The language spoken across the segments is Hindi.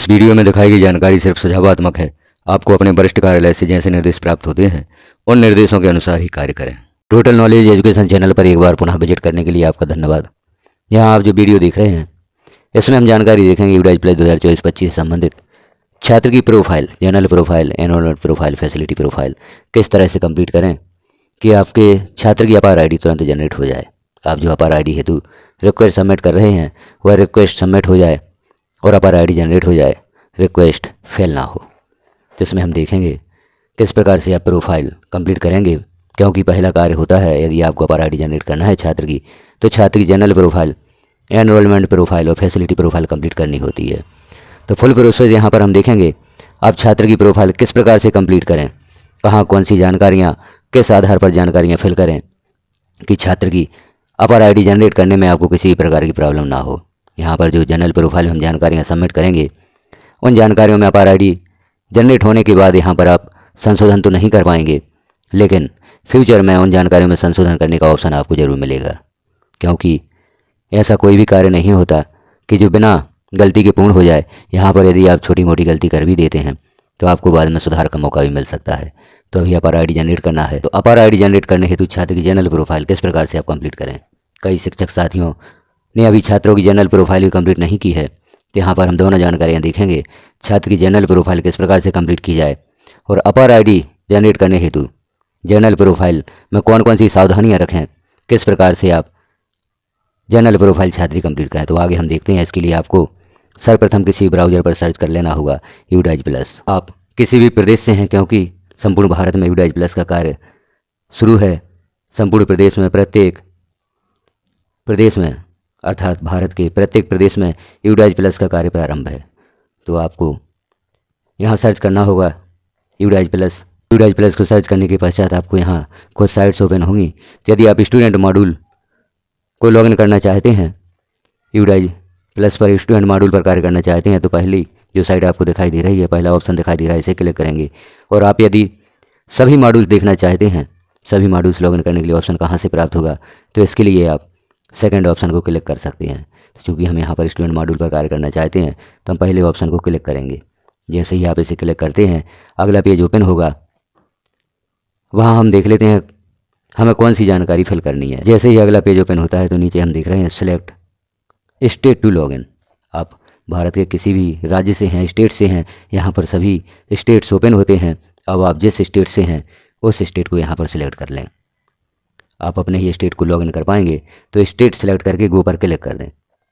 इस वीडियो में दिखाई गई जानकारी सिर्फ सुझावात्मक है। आपको अपने वरिष्ठ कार्यालय से जैसे निर्देश प्राप्त होते हैं उन निर्देशों के अनुसार ही कार्य करें। टोटल नॉलेज एजुकेशन चैनल पर एक बार पुनः विजिट करने के लिए आपका धन्यवाद। यहाँ आप जो वीडियो देख रहे हैं इसमें हम जानकारी देखेंगे यूडाइज प्लस 2024-25 से संबंधित छात्र की profile, general profile, enrolment profile, facility profile किस तरह से कंप्लीट करें कि आपके छात्र की अपार आईडी तुरंत जनरेट हो जाए। आप जो अपार आईडी हेतु रिक्वेस्ट सबमिट कर रहे हैं वह रिक्वेस्ट सबमिट हो जाए और अपार आईडी जनरेट हो जाए, रिक्वेस्ट फेल ना हो। तो इसमें हम देखेंगे किस प्रकार से आप प्रोफाइल कंप्लीट करेंगे, क्योंकि पहला कार्य होता है यदि आपको अपार आईडी जनरेट करना है छात्र की, तो छात्र की जनरल प्रोफाइल, एनरोलमेंट प्रोफाइल और फैसिलिटी प्रोफाइल कंप्लीट करनी होती है। तो फुल प्रोसेस यहाँ पर हम देखेंगे आप छात्र की प्रोफाइल किस प्रकार से कंप्लीट करें, कहाँ कौन सी जानकारियाँ, किस आधार पर जानकारियाँ फिल करें कि छात्र की अपार आईडी जनरेट करने में आपको किसी प्रकार की प्रॉब्लम ना हो। यहाँ पर जो जनरल प्रोफाइल में हम जानकारियाँ सबमिट करेंगे उन जानकारियों में अपार आईडी जनरेट होने के बाद यहाँ पर आप संशोधन तो नहीं कर पाएंगे, लेकिन फ्यूचर में उन जानकारियों में संशोधन करने का ऑप्शन आपको ज़रूर मिलेगा, क्योंकि ऐसा कोई भी कार्य नहीं होता कि जो बिना गलती के पूर्ण हो जाए। यहाँ पर यदि आप छोटी मोटी गलती कर भी देते हैं तो आपको बाद में सुधार का मौका भी मिल सकता है। तो अभी अपार आईडी जनरेट करना है, तो अपार आईडी जनरेट करने हेतु छात्र की जनरल प्रोफाइल किस प्रकार से आप कंप्लीट करें। कई शिक्षक साथियों ने अभी छात्रों की जनरल प्रोफाइल भी कंप्लीट नहीं की है, तो यहाँ पर हम दोनों जानकारियाँ देखेंगे छात्र की जनरल प्रोफाइल किस प्रकार से कंप्लीट की जाए और अपार आईडी जनरेट करने हेतु जनरल प्रोफाइल में कौन कौन सी सावधानियाँ रखें, किस प्रकार से आप जनरल प्रोफाइल छात्र कंप्लीट करें। तो आगे हम देखते हैं। इसके लिए आपको सर्वप्रथम किसी ब्राउज़र पर सर्च कर लेना होगा यूडाइज प्लस। आप किसी भी प्रदेश से हैं, क्योंकि संपूर्ण भारत में यूडाइज प्लस का कार्य शुरू है। संपूर्ण प्रदेश में, प्रत्येक प्रदेश में अर्थात भारत के प्रत्येक प्रदेश में यूडाइज प्लस का कार्य प्रारंभ है। तो आपको यहाँ सर्च करना होगा यूडाइज प्लस। यूडाइज प्लस को सर्च करने के पश्चात आपको यहाँ कुछ साइट्स ओपन होंगी। तो यदि आप स्टूडेंट मॉड्यूल को लॉगिन करना चाहते हैं, यूडाइज प्लस पर स्टूडेंट मॉड्यूल पर कार्य करना चाहते हैं, तो पहली जो साइट आपको दिखाई दे रही है, पहला ऑप्शन दिखाई दे रहा है, इसे क्लिक करेंगे। और आप यदि सभी मॉड्यूल्स देखना चाहते हैं, सभी मॉड्यूल्स लॉगिन करने के लिए ऑप्शन कहाँ से प्राप्त होगा, तो इसके लिए आप सेकंड ऑप्शन को क्लिक कर सकते हैं। तो चूँकि हम यहाँ पर स्टूडेंट मॉड्यूल पर कार्य करना चाहते हैं तो हम पहले ऑप्शन को क्लिक करेंगे। जैसे ही आप इसे क्लिक करते हैं अगला पेज ओपन होगा। वहाँ हम देख लेते हैं हमें कौन सी जानकारी फिल करनी है। जैसे ही अगला पेज ओपन होता है तो नीचे हम देख रहे हैं सिलेक्ट स्टेट टू लॉगिन। आप भारत के किसी भी राज्य से हैं, स्टेट से हैं, यहाँ पर सभी स्टेट्स ओपन होते हैं। अब आप जिस स्टेट से हैं उस स्टेट को यहाँ पर सिलेक्ट कर लें। आप अपने ही स्टेट को लॉगिन कर पाएंगे, तो स्टेट सेलेक्ट करके गो पर क्लिक कर दें।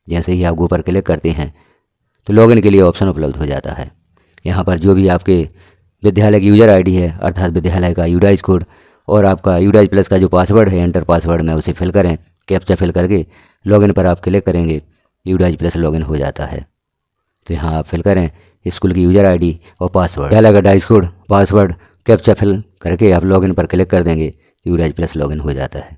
जैसे ही आप गो पर क्लिक करते हैं तो लॉगिन के लिए ऑप्शन उपलब्ध हो जाता है। यहाँ पर जो भी आपके विद्यालय की यूजर आईडी है, अर्थात विद्यालय का यूडाइज कोड और आपका यूडाइज प्लस का जो पासवर्ड है, एंटर पासवर्ड में उसे फिल करें। कैप्चा फिल करके लॉगिन पर आप क्लिक करेंगे, यूडाइज प्लस लॉगिन हो जाता है। तो यहाँ आप फिल करें स्कूल की यूजर आईडी और पासवर्ड, विद्यालय का DISE code, password, captcha fill करके आप लॉगिन पर क्लिक कर देंगे, यूडाइज प्लस लॉगिन हो जाता है।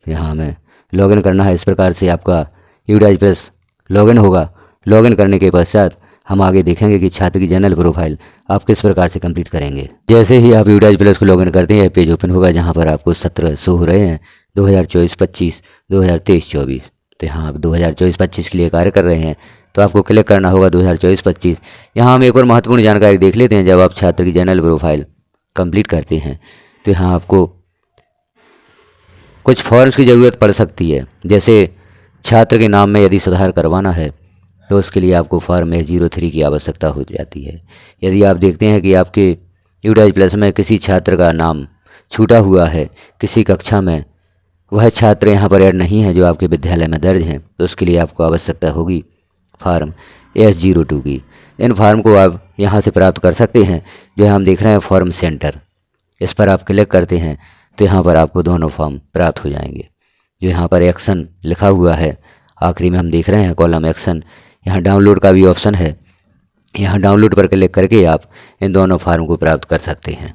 तो यहाँ हमें लॉगिन करना है। इस प्रकार से आपका यूडाइज प्लस लॉगिन होगा। लॉगिन करने के पश्चात हम आगे देखेंगे कि छात्र की जनरल प्रोफाइल आप किस प्रकार से कंप्लीट करेंगे। जैसे ही आप यूडाइज प्लस को लॉगिन करते हैं पेज ओपन होगा, जहाँ पर आपको सत्र शो हो रहे हैं 2024-25, 2023-24। तो यहाँ आप 2024-25 के लिए कार्य कर रहे हैं, तो आपको क्लिक करना होगा 2024-25। यहाँ हम एक और महत्वपूर्ण जानकारी देख लेते हैं। जब आप छात्र की जनरल प्रोफाइल कंप्लीट करते हैं तो यहाँ आपको कुछ फॉर्म्स की ज़रूरत पड़ सकती है। जैसे छात्र के नाम में यदि सुधार करवाना है तो उसके लिए आपको फॉर्म A03 की आवश्यकता हो जाती है। यदि आप देखते हैं कि आपके यूडाइज प्लस में किसी छात्र का नाम छूटा हुआ है किसी कक्षा में, वह छात्र यहाँ पर ऐड नहीं है जो आपके विद्यालय में दर्ज हैं, तो उसके लिए आपको आवश्यकता होगी फॉर्म S02 की। इन फॉर्म को आप यहाँ से प्राप्त कर सकते हैं, जो हम देख रहे हैं फॉर्म सेंटर। इस पर आप क्लिक करते हैं तो यहाँ पर आपको दोनों फॉर्म प्राप्त हो जाएंगे। जो यहाँ पर एक्शन लिखा हुआ है आखिरी में हम देख रहे हैं कॉलम एक्शन, यहाँ डाउनलोड का भी ऑप्शन है। यहाँ डाउनलोड पर क्लिक करके आप इन दोनों फॉर्म को प्राप्त कर सकते हैं।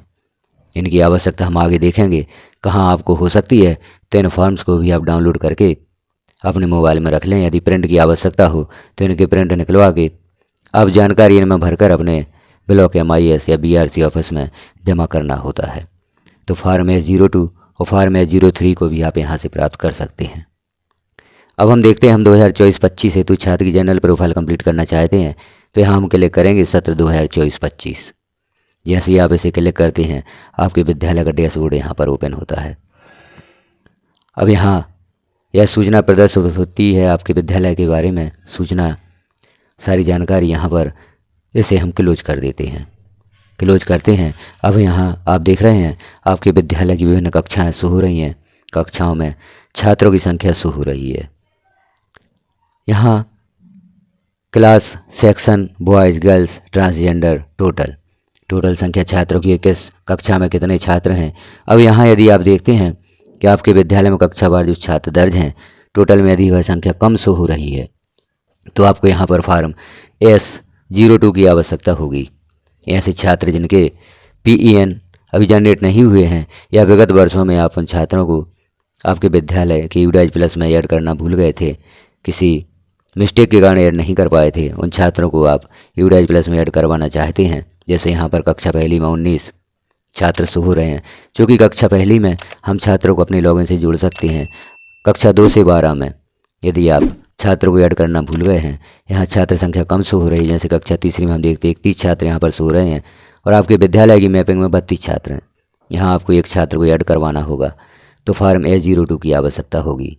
इनकी आवश्यकता हम आगे देखेंगे कहाँ आपको हो सकती है, तो इन फॉर्म्स को भी आप डाउनलोड करके अपने मोबाइल में रख लें। यदि प्रिंट की आवश्यकता हो तो इनके प्रिंट निकलवा के आप जानकारी इनमें भरकर अपने ब्लॉक MIS या BRC ऑफिस में जमा करना होता है। तो फॉर्म S02 और फॉर्म S03 को भी आप यहाँ से प्राप्त कर सकते हैं। अब हम देखते हैं हम 2024-25 हेतु छात्र की जनरल प्रोफाइल कंप्लीट करना चाहते हैं, तो यहाँ हम क्लिक करेंगे सत्र 2024-25। जैसे ही आप इसे क्लिक करते हैं आपके विद्यालय का डैशबोर्ड यहाँ पर ओपन होता है। अब यहाँ यह सूचना प्रदर्शित होती है आपके विद्यालय के बारे में, सूचना सारी जानकारी यहाँ पर। इसे हम क्लोज कर देते हैं, क्लोज करते हैं। अब यहाँ आप देख रहे हैं आपके विद्यालय की विभिन्न कक्षाएं शो हो रही हैं, कक्षाओं में छात्रों की संख्या शो हो रही है। यहाँ class, section, boys, girls, transgender, total संख्या छात्रों की, किस कक्षा में कितने छात्र हैं। अब यहाँ यदि आप देखते हैं कि आपके विद्यालय में कक्षावार जो छात्र दर्ज हैं, टोटल में यदि वह संख्या कम शो हो रही है तो आपको यहाँ पर फॉर्म S02 की आवश्यकता होगी। ऐसे छात्र जिनके PEN अभी जनरेट नहीं हुए हैं या विगत वर्षों में आप उन छात्रों को आपके विद्यालय के UDAG+ में ऐड करना भूल गए थे, किसी मिस्टेक के कारण ऐड नहीं कर पाए थे, उन छात्रों को आप UDAG+ में ऐड करवाना चाहते हैं। जैसे यहाँ पर कक्षा पहली में 19 छात्र शो हो रहे हैं, क्योंकि कक्षा पहली में हम छात्रों को अपने लॉगिन से जोड़ सकते हैं। कक्षा 2 से 12 में यदि आप छात्रों को ऐड करना भूल गए हैं, यहाँ छात्र संख्या कम शो हो रही है। जैसे कक्षा तीसरी में हम देखते हैं 31 छात्र यहाँ पर शो हो रहे हैं और आपके विद्यालय की मैपिंग में 32 छात्र हैं। यहाँ आपको एक छात्र को ऐड करवाना होगा, तो फॉर्म S02 की आवश्यकता होगी।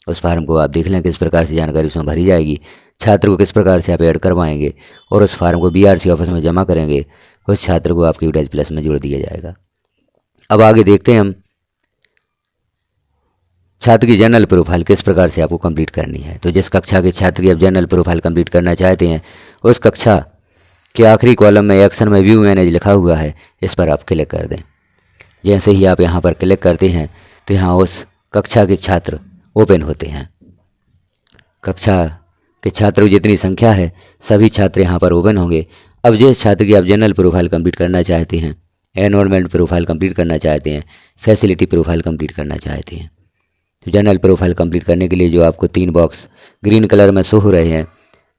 उस फार्म को आप देख लें किस प्रकार से जानकारी उसमें भरी जाएगी, छात्र को किस प्रकार से आप ऐड करवाएंगे और उस फार्म को BRC ऑफिस में जमा करेंगे। उस छात्र को आपके UDAG+ में जोड़ दिया जाएगा। अब आगे देखते हैं हम छात्र की जनरल प्रोफाइल किस प्रकार से आपको कंप्लीट करनी है। तो जिस कक्षा के छात्र की आप जनरल प्रोफाइल कंप्लीट करना चाहते हैं, उस कक्षा के आखिरी कॉलम में एक्शन में व्यू मैनेज लिखा हुआ है, इस पर आप क्लिक कर दें। जैसे ही आप यहाँ पर क्लिक करते हैं तो यहाँ उस कक्षा के छात्र ओपन होते हैं। कक्षा के छात्रों की जितनी संख्या है सभी छात्र यहाँ पर ओपन होंगे। अब जिस छात्र की आप जनरल प्रोफाइल कंप्लीट करना चाहते हैं, एनरोलमेंट प्रोफाइल कंप्लीट करना चाहते हैं, फैसिलिटी प्रोफाइल कंप्लीट करना चाहते हैं, तो जनरल प्रोफाइल कंप्लीट करने के लिए जो आपको 3 बॉक्स ग्रीन कलर में शो हो रहे हैं,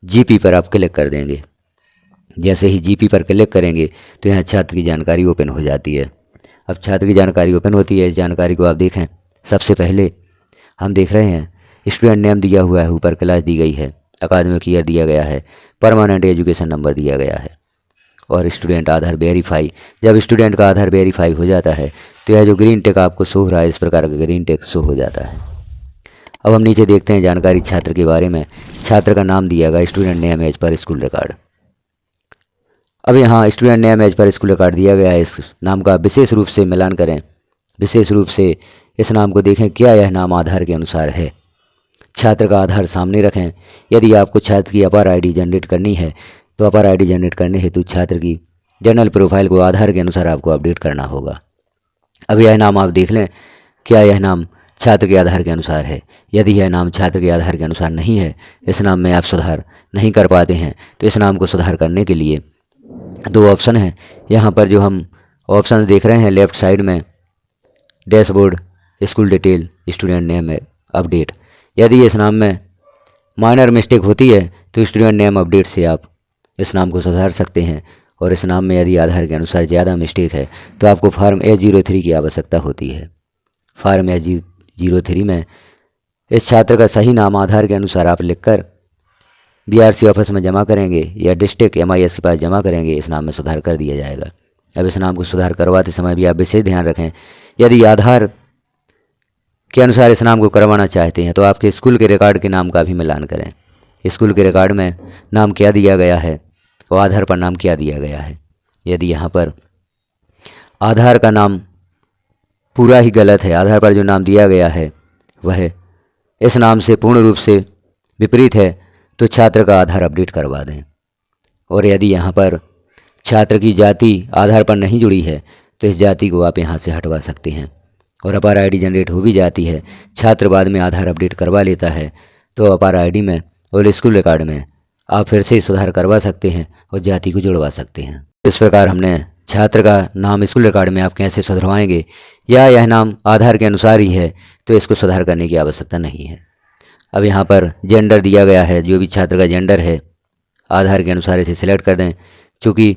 GP पर आप क्लिक कर देंगे। जैसे ही GP पर क्लिक करेंगे तो यहाँ छात्र की जानकारी ओपन हो जाती है। अब छात्र की जानकारी ओपन होती है, इस जानकारी को आप देखें। सबसे पहले हम देख रहे हैं स्टूडेंट नेम दिया हुआ है, ऊपर क्लास दी गई है, अकादमिक ईयर दिया गया है, परमानेंट एजुकेशन नंबर दिया गया है और स्टूडेंट आधार वेरीफाई। जब स्टूडेंट का आधार वेरीफाई हो जाता है तो यह जो ग्रीन टिक आपको शो हो रहा है, इस प्रकार का ग्रीन टिक शो हो जाता है। अब हम नीचे देखते हैं जानकारी छात्र के बारे में। छात्र का नाम दिया गया student name as per school record. अब यहाँ student name as per school record दिया गया है, इस नाम का विशेष रूप से मिलान करें, विशेष रूप से इस नाम को देखें क्या यह नाम आधार के अनुसार है। छात्र का आधार सामने रखें। यदि आपको छात्र की अपर ID जनरेट करनी है तो अपर ID जनरेट करने हेतु छात्र की जनरल प्रोफाइल को आधार के अनुसार आपको अपडेट करना होगा। अब यह नाम आप देख लें क्या यह नाम छात्र के आधार के अनुसार है। यदि यह नाम छात्र के आधार के अनुसार नहीं है, इस नाम में आप सुधार नहीं कर पाते हैं, तो इस नाम को सुधार करने के लिए 2 ऑप्शन हैं। यहाँ पर जो हम ऑप्शन देख रहे हैं लेफ्ट साइड में, dashboard, school detail, student name update. यदि इस नाम में माइनर मिस्टेक होती है तो स्टूडेंट नेम अपडेट से आप इस नाम को सुधार सकते हैं। और इस नाम में यदि आधार के अनुसार ज़्यादा मिस्टेक है तो आपको फॉर्म S03 की आवश्यकता होती है। फॉर्म S03 में इस छात्र का सही नाम आधार के अनुसार आप लिखकर BRC ऑफिस में जमा करेंगे या डिस्ट्रिक्ट MIS के पास जमा करेंगे, इस नाम में सुधार कर दिया जाएगा। अब इस नाम को सुधार करवाते समय भी आप विशेष ध्यान रखें, यदि आधार के अनुसार इस नाम को करवाना चाहते हैं तो आपके स्कूल के रिकॉर्ड के नाम का भी मिलान करें। स्कूल के रिकॉर्ड में नाम क्या दिया गया है और आधार पर नाम क्या दिया गया है। यदि यहाँ पर आधार का नाम पूरा ही गलत है, आधार पर जो नाम दिया गया है वह इस नाम से पूर्ण रूप से विपरीत है, तो छात्र का आधार अपडेट करवा दें। और यदि यहाँ पर छात्र की जाति आधार पर नहीं जुड़ी है तो इस जाति को आप यहाँ से हटवा सकते हैं। और अपार ID जनरेट हो भी जाती है, छात्र बाद में आधार अपडेट करवा लेता है, तो अपार ID में और स्कूल रिकॉर्ड में आप फिर से सुधार करवा सकते हैं और जाति को जुड़वा सकते हैं। इस प्रकार हमने छात्र का नाम स्कूल रिकॉर्ड में आप कैसे सुधरवाएंगे, या यह नाम आधार के अनुसार ही है तो इसको सुधार करने की आवश्यकता नहीं है। अब यहाँ पर जेंडर दिया गया है, जो भी छात्र का जेंडर है आधार के अनुसार इसे सिलेक्ट कर दें। चूँकि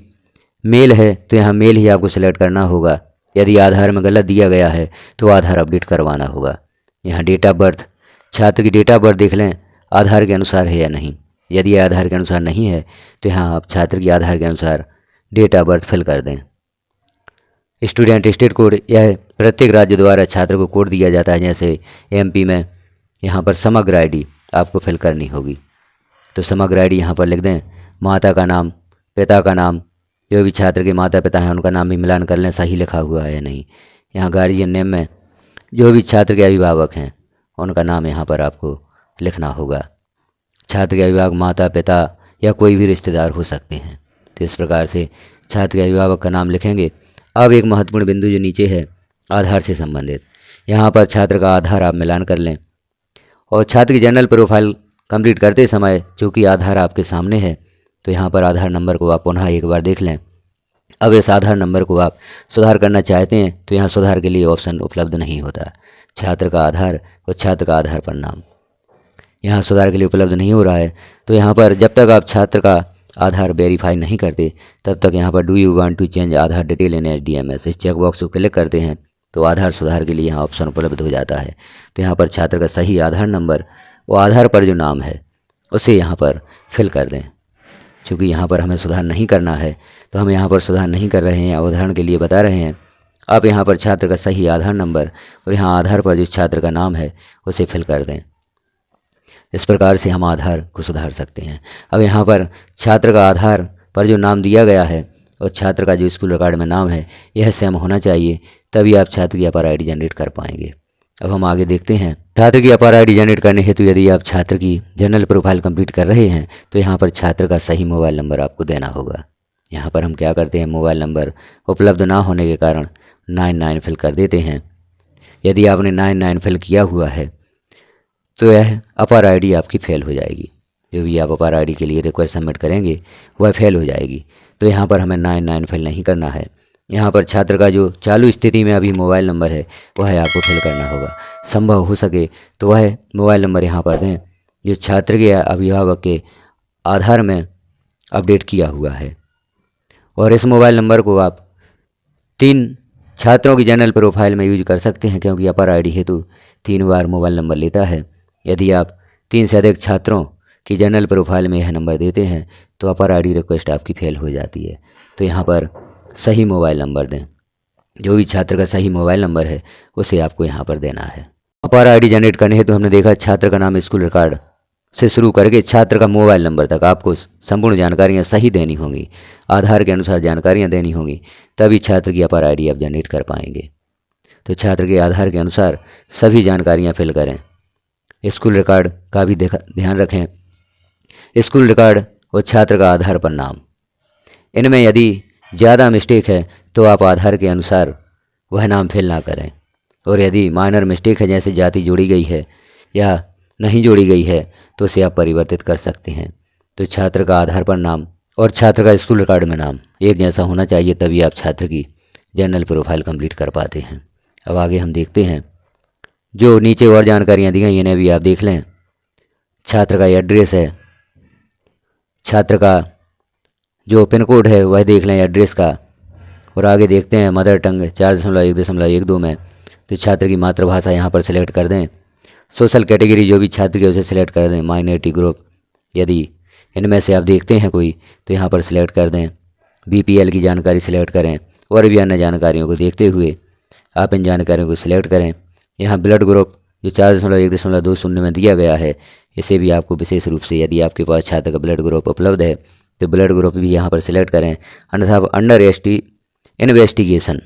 मेल है तो यहाँ मेल ही आपको सिलेक्ट करना होगा। यदि आधार में गलत दिया गया है तो आधार अपडेट करवाना होगा। यहाँ डेट ऑफ बर्थ, छात्र की डेट ऑफ बर्थ देख लें आधार के अनुसार है या नहीं। यदि आधार के अनुसार नहीं है तो यहाँ आप छात्र की आधार के अनुसार डेट ऑफ बर्थ फिल कर दें। स्टूडेंट स्टेट कोड, यह प्रत्येक राज्य द्वारा छात्र को कोड दिया जाता है। जैसे एमपी में यहाँ पर समग्र आईडी आपको फिल करनी होगी, तो समग्र आईडी यहाँ पर लिख दें। माता का नाम, पिता का नाम, जो भी छात्र के माता पिता हैं उनका नाम भी मिलान कर लें सही लिखा हुआ है या नहीं। यहाँ गार्जियन नेम में जो भी छात्र के अभिभावक हैं उनका नाम यहाँ पर आपको लिखना होगा। छात्र के अभिभावक माता पिता या कोई भी रिश्तेदार हो सकते हैं। तो इस प्रकार से छात्र के अभिभावक का नाम लिखेंगे। अब एक महत्वपूर्ण बिंदु जो नीचे है आधार से संबंधित, यहाँ पर छात्र का आधार आप मिलान कर लें। और छात्र की जनरल प्रोफाइल कंप्लीट करते समय चूँकि आधार आपके सामने है तो यहाँ पर आधार नंबर को आप पुनः एक बार देख लें। अब इस आधार नंबर को आप सुधार करना चाहते हैं तो यहाँ सुधार के लिए ऑप्शन उपलब्ध नहीं होता। छात्र का आधार और छात्र का आधार पर नाम यहाँ सुधार के लिए उपलब्ध नहीं हो रहा है। तो यहाँ पर जब तक आप छात्र का आधार वेरीफाई नहीं करते तब तक यहाँ पर do you want to change Aadhaar detail in HDMS इस चेक बॉक्स को क्लिक करते हैं तो आधार सुधार के लिए यहाँ ऑप्शन उपलब्ध हो जाता है। तो यहाँ पर छात्र का सही आधार नंबर वो आधार पर जो नाम है उसे यहाँ पर फिल कर दें। चूँकि यहाँ पर हमें सुधार नहीं करना है तो हम यहाँ पर सुधार नहीं कर रहे हैं, उदाहरण के लिए बता रहे हैं। आप यहाँ पर छात्र का सही आधार नंबर और यहाँ आधार पर जो छात्र का नाम है उसे फिल कर दें। इस प्रकार से हम आधार को सुधार सकते हैं। अब यहाँ पर छात्र का आधार पर जो नाम दिया गया है और छात्र का जो स्कूल रिकॉर्ड में नाम है यह सेम होना चाहिए, तभी आप छात्र की अपर आईडी जनरेट कर पाएंगे। अब हम आगे देखते हैं। छात्र की अपर आईडी जनरेट करने हेतु यदि आप छात्र की जनरल प्रोफाइल कंप्लीट कर रहे हैं तो यहाँ पर छात्र का सही मोबाइल नंबर आपको देना होगा। यहाँ पर हम क्या करते हैं, मोबाइल नंबर उपलब्ध ना होने के कारण 99 फिल कर देते हैं। यदि आपने 99 फिल किया हुआ है तो यह अपर आईडी आपकी फेल हो जाएगी। जो भी आप अपर आईडी के लिए रिक्वेस्ट सबमिट करेंगे वह फेल हो जाएगी। तो यहाँ पर हमें 99 फिल नहीं करना है। यहाँ पर छात्र का जो चालू स्थिति में अभी मोबाइल नंबर है वह आपको फिल करना होगा। संभव हो सके तो वह मोबाइल नंबर यहाँ पर दें जो छात्र के अभिभावक के आधार में अपडेट किया हुआ है। और इस मोबाइल नंबर को आप 3 छात्रों की जनरल प्रोफाइल में यूज कर सकते हैं, क्योंकि अपर आईडी हेतु 3 बार मोबाइल नंबर लेता है। यदि आप 3 से अधिक छात्रों की जनरल प्रोफाइल में यह नंबर देते हैं तो अपर आईडी रिक्वेस्ट आपकी फेल हो जाती है। तो यहाँ पर सही मोबाइल नंबर दें। जो भी छात्र का सही मोबाइल नंबर है उसे आपको यहाँ पर देना है। अपर आईडी जनरेट करने हेतु हमने देखा छात्र का नाम स्कूल रिकॉर्ड से शुरू करके छात्र का मोबाइल नंबर तक आपको संपूर्ण जानकारियाँ सही देनी होंगी, आधार के अनुसार जानकारियाँ देनी होंगी, तभी छात्र की अपर आईडी आप जनरेट कर पाएंगे। तो छात्र के आधार के अनुसार सभी जानकारियाँ फिल करें। स्कूल रिकॉर्ड का भी ध्यान रखें। स्कूल रिकॉर्ड और छात्र का आधार पर नाम, इनमें यदि ज़्यादा मिस्टेक है तो आप आधार के अनुसार वह नाम फिल ना करें। और यदि माइनर मिस्टेक है जैसे जाति जोड़ी गई है या नहीं जोड़ी गई है तो उसे आप परिवर्तित कर सकते हैं। तो छात्र का आधार पर नाम और छात्र का स्कूल रिकॉर्ड में नाम एक जैसा होना चाहिए, तभी आप छात्र की जनरल प्रोफाइल कंप्लीट कर पाते हैं। अब आगे हम देखते हैं जो नीचे और जानकारियाँ दी गई इन्हें भी आप देख लें। छात्र का एड्रेस है, छात्र का जो पिन कोड है वह देख लें एड्रेस का। और आगे देखते हैं मदर टंग 4.1.12 में, तो छात्र की मातृभाषा यहाँ पर सिलेक्ट कर दें। सोशल कैटेगरी जो भी छात्र की उसे सिलेक्ट कर दें। माइनॉरिटी ग्रुप यदि इनमें से आप देखते हैं कोई तो यहाँ पर सिलेक्ट कर दें। BPL की जानकारी सिलेक्ट करें और भी अन्य जानकारियों को देखते हुए आप इन जानकारियों को सिलेक्ट करें। यहाँ ब्लड ग्रुप जो 4.1.20 में दिया गया है इसे भी आपको विशेष रूप से यदि आपके पास छात्र का ब्लड ग्रुप उपलब्ध है तो ब्लड ग्रुप भी यहाँ पर सिलेक्ट करें। अन्यथा under ST investigation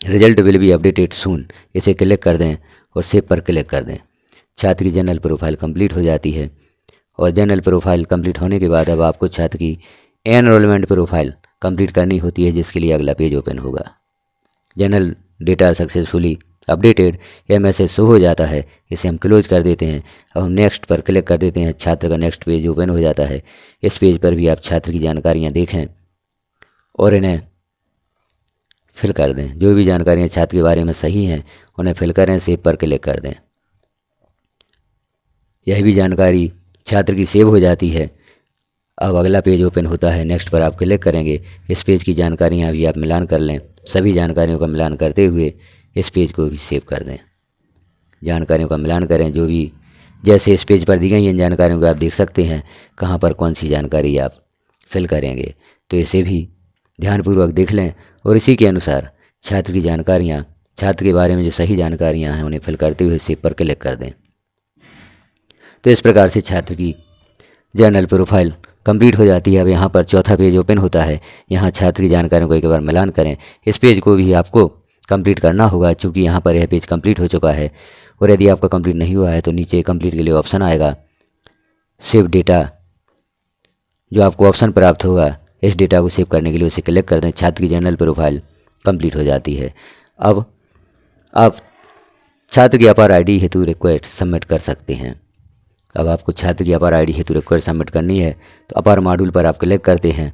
result will be updated soon इसे क्लिक कर दें और सेव पर क्लिक कर दें। छात्र की जनरल प्रोफाइल कंप्लीट हो जाती है। और जनरल प्रोफाइल कंप्लीट होने के बाद अब आपको छात्र की एनरोलमेंट प्रोफाइल कंप्लीट करनी होती है, जिसके लिए अगला पेज ओपन होगा। जनरल डेटा सक्सेसफुली अपडेटेड यह मैसेज शो हो जाता है, इसे हम क्लोज कर देते हैं। अब हम नेक्स्ट पर क्लिक कर देते हैं। छात्र का नेक्स्ट पेज ओपन हो जाता है। इस पेज पर भी आप छात्र की जानकारियाँ देखें और इन्हें फिल कर दें। जो भी जानकारियाँ छात्र के बारे में सही हैं उन्हें फिल करें, सेव पर क्लिक कर दें। यह भी जानकारी छात्र की सेव हो जाती है। अब अगला पेज ओपन होता है। नेक्स्ट पर आप क्लिक करेंगे। इस पेज की जानकारियाँ भी आप मिलान कर लें। सभी जानकारियों का मिलान करते हुए इस पेज को भी सेव कर दें। जानकारियों का मिलान करें। जो भी जैसे इस पेज पर दी गई इन जानकारियों को आप देख सकते हैं कहाँ पर कौन सी जानकारी आप फिल करेंगे। तो इसे भी ध्यानपूर्वक देख लें और इसी के अनुसार छात्र की जानकारियाँ, छात्र के बारे में जो सही जानकारियाँ हैं उन्हें फिल करते हुए सेव पर क्लिक कर दें। तो इस प्रकार से छात्र की जर्नल प्रोफाइल कंप्लीट हो जाती है। अब यहाँ पर चौथा पेज ओपन होता है। यहाँ छात्र की जानकारियों को एक बार मिलान करें। इस पेज को भी आपको कंप्लीट करना होगा, चूँकि यहाँ पर यह पेज कंप्लीट हो चुका है। और यदि आपका कंप्लीट नहीं हुआ है तो नीचे कंप्लीट के लिए ऑप्शन आएगा, सेव डेटा, जो आपको ऑप्शन प्राप्त होगा इस डेटा को सेव करने के लिए उसे क्लिक कर दें। छात्र की जर्नल प्रोफाइल कंप्लीट हो जाती है। अब आप छात्र की अपार आईडी हेतु रिक्वेस्ट सबमिट कर सकते हैं। अब आपको छात्र की अपार आईडी हेतु रिक्वेस्ट सबमिट करनी है तो अपार मॉड्यूल पर आप क्लिक करते हैं।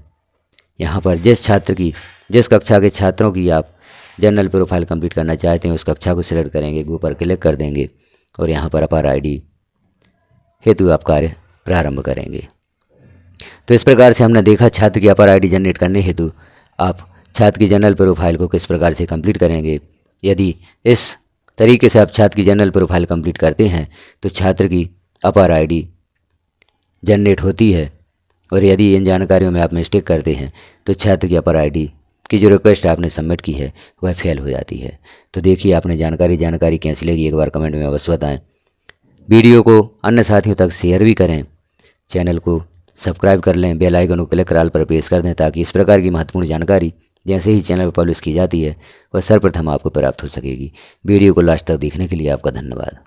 यहाँ पर जिस कक्षा के छात्रों की आप जर्नल प्रोफाइल कंप्लीट करना चाहते हैं उस कक्षा को सिलेक्ट करेंगे, गो पर क्लिक कर देंगे और यहाँ पर अपार आईडी हेतु आप कार्य प्रारंभ करेंगे। तो इस प्रकार से हमने देखा छात्र की अपार आईडी जनरेट करने हेतु आप छात्र की जर्नल प्रोफाइल को किस प्रकार से कंप्लीट करेंगे। यदि इस तरीके से आप छात्र की जर्नल प्रोफाइल कंप्लीट करते हैं तो छात्र की अपार आईडी जनरेट होती है, और यदि इन जानकारियों में आप मिस्टेक करते हैं तो छात्र की अपार आईडी की जो रिक्वेस्ट आपने सबमिट की है वह फेल हो जाती है। तो देखिए आपने जानकारी कैसी लगी एक बार कमेंट में अवश्य बताएं। वीडियो को अन्य साथियों तक शेयर भी करें, चैनल को सब्सक्राइब कर लें, बेल आइकन को क्लिक कर ऑल पर प्रेस कर दें ताकि इस प्रकार की महत्वपूर्ण जानकारी जैसे ही चैनल पर पब्लिश की जाती है वह सर्वप्रथम आपको प्राप्त हो सकेगी। वीडियो को लास्ट तक देखने के लिए आपका धन्यवाद।